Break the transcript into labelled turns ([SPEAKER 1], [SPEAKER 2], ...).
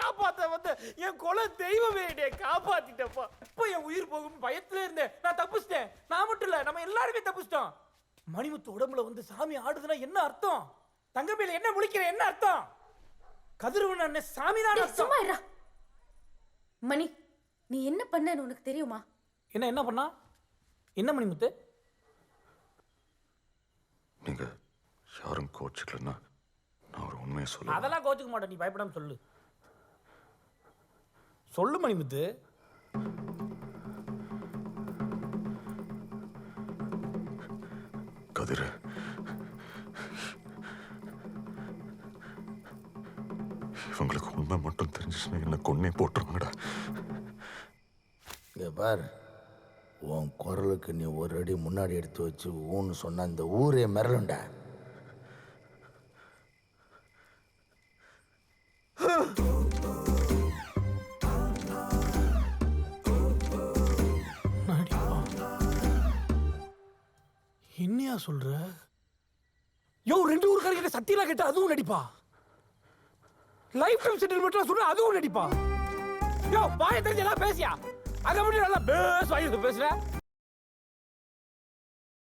[SPEAKER 1] காப்பாத்த வந்து என் குல தெய்வமே என்னை காப்பாத்திட்டப்பா. இப்போ என் உயிர் போகும் பயத்துல இருந்தேன். நான் தப்பிச்சிட்டேன். நான் மட்டும் இல்ல, நம்ம எல்லாருமே தப்பிச்சிட்டோம். மணிமுத்து உடம்புல வந்து சாமி ஆடுதுன்னா என்ன அர்த்தம்? தங்கமேல என்ன முழிக்கிற என்ன அர்த்தம்? கதிரவன் அண்ணன் சாமி தான் அர்த்தம்.
[SPEAKER 2] சும்மா இருடா. மணி, நீ என்ன பண்ணன்னு உனக்கு தெரியுமா?
[SPEAKER 1] என்ன பண்ணா? என்ன மணிமுத்து?
[SPEAKER 3] நீங்க யாரும் கோச்சுக்கலன்னா நான் ஒரு உண்மையை சொல்ல.
[SPEAKER 1] அதெல்லாம் கோச்சுக்க மாட்டேன், நீ பயப்படாம சொல்லு. சொல்லு மணிமுத்து.
[SPEAKER 3] கதிர, இவங்களுக்கு உண்மை மட்டும் தெரிஞ்சிச்சுன்னா என்ன கொன்னே போட்டுருவாங்கடா.
[SPEAKER 4] இங்க பார், உன் குரலுக்கு நீ ஒரு அடி முன்னாடி எடுத்து வச்சு ஊன்னு சொன்ன இந்த ஊரே மிரளுண்டா.
[SPEAKER 1] என்னையா சொல்ற? யோ, 2 ஊருக்காரங்க சத்தியெல்லாம் கேட்டா அதுவும் நடிப்பா. லைஃப் டைம் செட்டில்மெண்ட்லாம் சொன்னா அதுவும் நடிப்பா. யோ, வாயை தெரிஞ்சு எல்லாம் பேசியா? அதை மட்டும் நல்லா பேசுற.